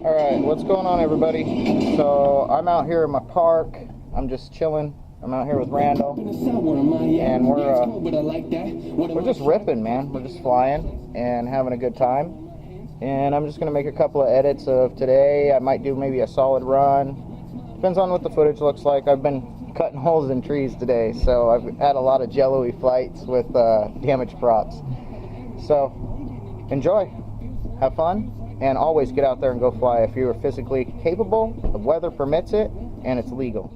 Alright, what's going on, everybody? So I'm out here in my park. I'm just chilling. I'm out here with Randall, and we're just ripping, man. We're just flying and having a good time. And I'm just gonna make a couple of edits of today. I might do maybe a solid run. Depends on what the footage looks like. I've been cutting holes in trees today, so I've had a lot of jello-y flights with damaged props. So enjoy, have fun, and always get out there and go fly if you are physically capable, the weather permits it, and it's legal.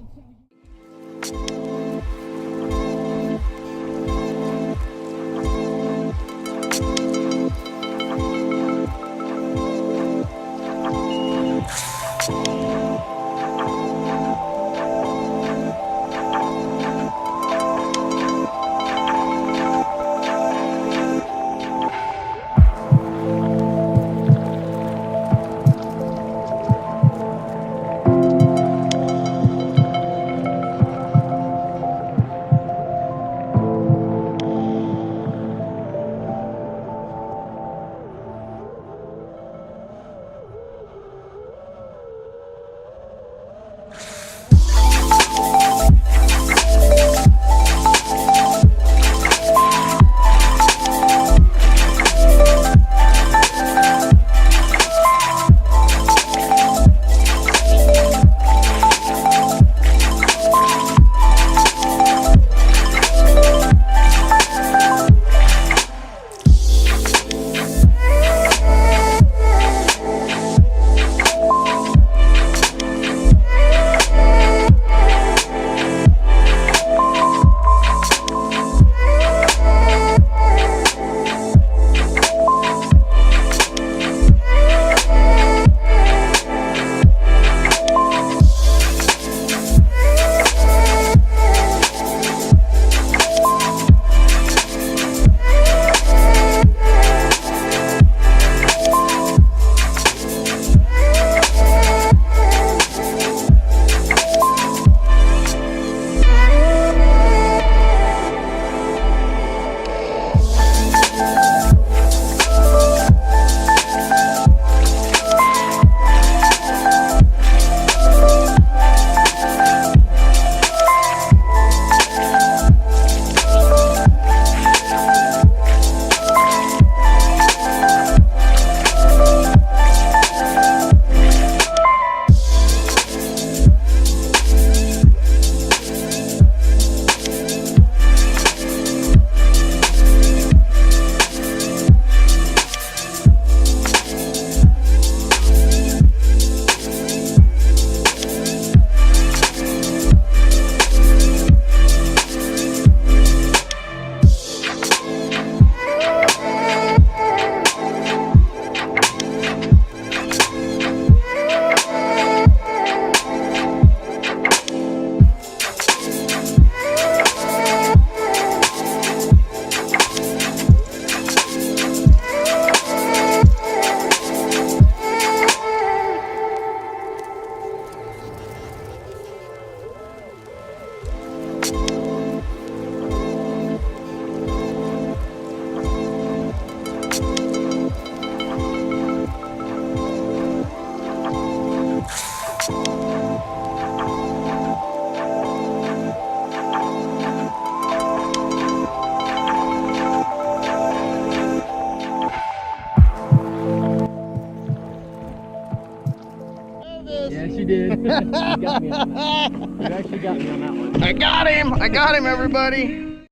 Yes, you did. You got me on that. You actually got me on that one. I got him, everybody.